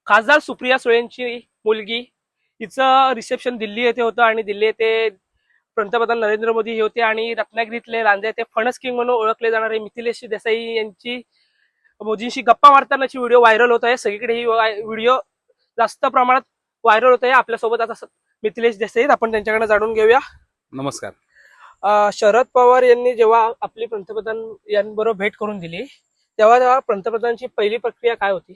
खासदार सुप्रिया सुळेंची मुलगी हिचं रिसेप्शन दिल्ली येथे होतं आणि दिल्ली येथे पंतप्रधान नरेंद्र मोदी हे होते आणि रत्नागिरीतले लांजा येथे फणस किंग म्हणून ओळखले जाणारे मिथिलेश देसाई यांची मोदींशी गप्पा मारतानाची व्हिडिओ व्हायरल होत आहे। सगळीकडे ही व्हिडिओ जास्त प्रमाणात व्हायरल होत आहे। आपल्यासोबत आता मिथिलेश देसाई, आपण त्यांच्याकडे जाणून घेऊया। नमस्कार। शरद पवार यांनी जेव्हा आपली पंतप्रधान यांबरोबर भेट करून दिली तेव्हा पंतप्रधानांची पहिली प्रक्रिया काय होती?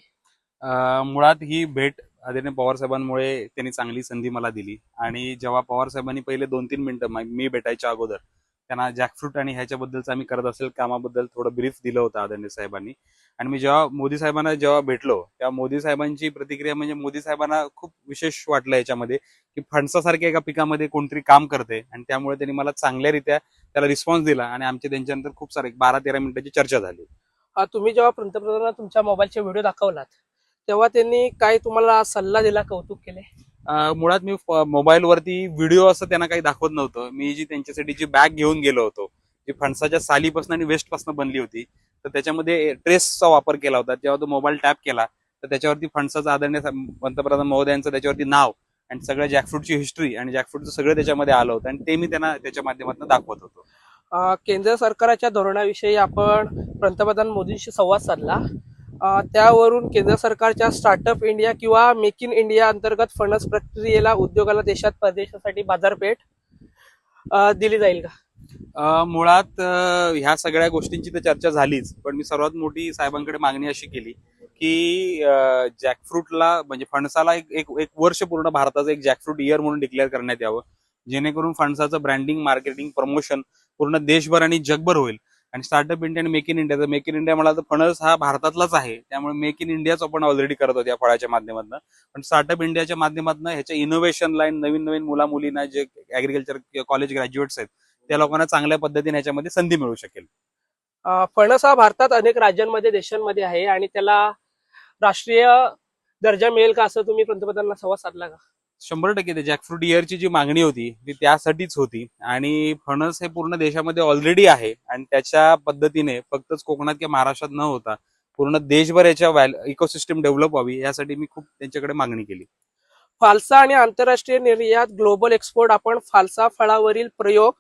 मुळात ही भेट आदरणीय पवार साहेबांमुळे त्यांनी चांगली संधी मला दिली आणि जेव्हा पवार साहेबांनी पहिले 2-3 मिनिटं मी भेटायच्या अगोदर त्यांना जॅकफ्रूट आणि ह्याच्याबद्दलचं आम्ही करत असेल कामाबद्दल थोडं ब्रीफ दिलं होतं आदरणीय साहेबांनी। आणि मी जेव्हा मोदी साहेबांना जेव्हा भेटलो तेव्हा मोदी साहेबांची प्रतिक्रिया म्हणजे मोदी साहेबांना खूप विशेष वाटलं याच्यामध्ये की फणसासारख्या एका पिकामध्ये कोणतरी काम करते आणि त्यामुळे त्यांनी मला चांगल्यारीत्या त्याला रिस्पॉन्स दिला आणि आमची त्यांच्यानंतर खूप सारे 12-13 मिनिटाची चर्चा झाली। तुम्ही जेव्हा पंतप्रधानांना तुमच्या मोबाईलचे व्हिडिओ दाखवलात तेव्हा त्यांनी काय तुम्हाला सल्ला दिला, कौतुक केले? मुळात मी मोबाईलवरती व्हिडिओ असं त्यांना काही दाखवत नव्हतं। मी जी त्यांच्यासाठी जी बॅग घेऊन गेलो होतो जी फणसाच्या सालीपासून आणि वेस्टपासून बनली होती तर त्याच्यामध्ये ट्रेसचा वापर केला होता। जेव्हा तो मोबाईल टॅप केला तर त्याच्यावरती फणसाचं आदरणीय पंतप्रधान महोदयांचं त्याच्यावरती नाव आणि सगळ्या जॅकफ्रूटची हिस्ट्री आणि जॅकफ्रूटचं सगळं त्याच्यामध्ये आलं होतं आणि ते मी त्यांना त्याच्या माध्यमातून दाखवत होतो। केंद्र सरकारच्या धोरणाविषयी आपण पंतप्रधान मोदींशी संवाद साधला। त्यावरून केंद्र सरकारच्या स्टार्टअप इंडिया किंवा मेक इन इंडिया अंतर्गत फणस प्रक्रियेला उद्योगाला देशात परदेशासाठी बाजारपेठ दिली जाईल का? मुळात ह्या सगळ्या गोष्टींची तर चर्चा झालीच, पण मी सर्वात मोठी साहेबांकडे मागणी अशी केली की जॅकफ्रूटला म्हणजे फणसाला एक वर्ष पूर्ण भारताचं एक जॅकफ्रूट इयर म्हणून डिक्लेअर करण्यात यावं, जेणेकरून फणसाचं ब्रँडिंग, मार्केटिंग, प्रमोशन पूर्ण देशभर आणि जगभर होईल। आणि स्टार्टअप इंडिया आणि मेक इन इंडिया, तर मेक इन इंडिया मला तर फणस हा भारतातलाच आहे त्यामुळे मेक इन इंडियाच आपण ऑलरेडी करत होतो या फळाच्या माध्यमातून, पण स्टार्टअप इंडियाच्या माध्यमातून ह्याच्या इनोव्हेशन लाईन नवीन नवीन मुला मुलींना जे ऍग्रिकल्चर कॉलेज ग्रॅज्युएट्स आहेत त्या लोकांना चांगल्या पद्धतीने ह्याच्यामध्ये संधी मिळू शकेल। फणस हा भारतात अनेक राज्यांमध्ये, देशांमध्ये आहे आणि त्याला राष्ट्रीय दर्जा मिळेल का असं तुम्ही पंतप्रधानांना संवाद साधला का? 100% ते जॅकफ्रूट इयरची जी मागणी होती ती त्यासाठीच होती आणि फणस हे पूर्ण देशामध्ये ऑलरेडी आहे आणि त्याच्या पद्धतीने फक्तच कोकणात किंवा महाराष्ट्रात न होता पूर्ण देशभर याच्या इकोसिस्टम डेव्हलप व्हावी यासाठी मी खूप त्यांच्याकडे मागणी केली। फालसा आणि आंतरराष्ट्रीय निर्यात, ग्लोबल एक्सपोर्ट, आपण फालसा फळावरील प्रयोग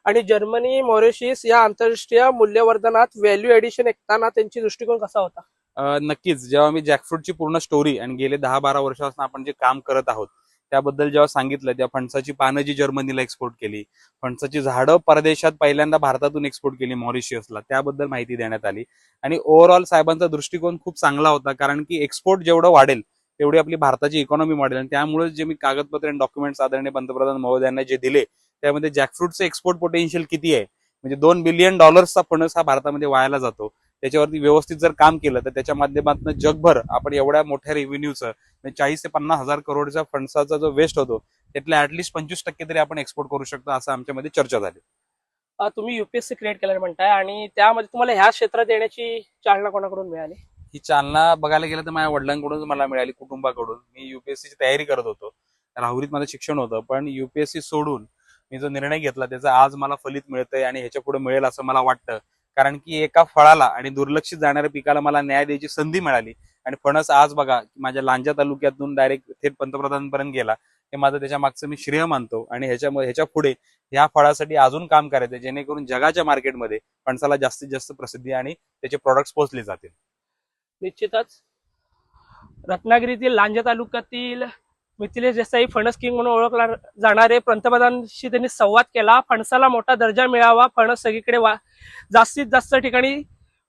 आणि जर्मनी, मॉरिशस या आंतरराष्ट्रीय मूल्यवर्धनात व्हॅल्यू एडिशन ऐकताना त्यांची दृष्टिकोन कसा होता? नक्कीच, जेव्हा मी जॅकफ्रूटची पूर्ण स्टोरी आणि गेले 10-12 वर्षापासून आपण जे काम करत आहोत त्याबद्दल जेव्हा सांगितलं, त्या फणसाची पानं जी जर्मनीला एक्सपोर्ट केली, फणसाची झाडं परदेशात पहिल्यांदा भारतातून एक्सपोर्ट केली मॉरिशियसला, त्याबद्दल माहिती देण्यात आली। आणि ओव्हरऑल साहेबांचा दृष्टिकोन खूप चांगला होता, कारण की एक्सपोर्ट जेवढं वाढेल तेवढी आपली भारताची इकॉनॉमी वाढेल आणि त्यामुळे जे मी कागदपत्र आणि डॉक्युमेंट्स आदरणीय पंतप्रधान महोदयांना जे दिले त्यामध्ये जॅकफ्रूटचं एक्सपोर्ट पोटेन्शियल किती आहे, म्हणजे $2 बिलियन फणस हा भारतामध्ये वायाला जातो, त्याच्यावरती व्यवस्थित जर काम केलं तर त्याच्या माध्यमातून जगभर आपण एवढ्या मोठ्या रेव्हेन्यूचं 40 ते 50 हजार करोडचा फणसाचा जो वेस्ट होतो त्यातल्या ऍटलिस्ट 25% तरी आपण एक्सपोर्ट करू शकतो असं आमच्यामध्ये चर्चा झाली। तुम्ही युपीएससी क्रिएट केलं म्हणताय आणि त्यामध्ये तुम्हाला ह्या क्षेत्रात येण्याची चालना कोणाकडून मिळाली? ही चालना बघायला गेलं तर माझ्या वडिलांकडून मला मिळाली, कुटुंबाकडून। मी युपीएससीची तयारी करत होतो, राहुरीत माझं शिक्षण होतं, पण युपीएससी सोडून मी जो निर्णय घेतला त्याचा आज मला फलित मिळतंय आणि ह्याच्या पुढे मिळेल असं मला वाटतं, कारण की एका फळाला आणि दुर्लक्षित जाणाऱ्या पिकाला मला न्याय द्यायची संधी मिळाली आणि फणस आज बघा माझ्या लांजा तालुक्यातून डायरेक्ट थेट पंतप्रधानांपर्यंत गेला, हे माझं त्याच्या मागचं मी श्रेय मानतो। आणि ह्याच्या पुढे ह्या फळासाठी अजून काम करायचं जेणेकरून जगाच्या मार्केटमध्ये फणसाला जास्तीत जास्त प्रसिद्धी आणि त्याचे प्रोडक्ट्स पोहोचले जातील। निश्चितच रत्नागिरीतील लांजा तालुक्यातील मिथिलेश देसाई फणस किंग म्हणून ओळखला जाणारे पंतप्रधानांशी त्यांनी संवाद केला। फणसाला मोठा दर्जा मिळावा, फणस सगळीकडे जास्तीत जास्त ठिकाणी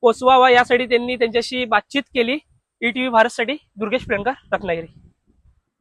पोचवावा यासाठी त्यांनी त्यांच्याशी बातचीत केली। ईटीव्ही भारतसाठी दुर्गेश प्रियंका, रत्नागिरी।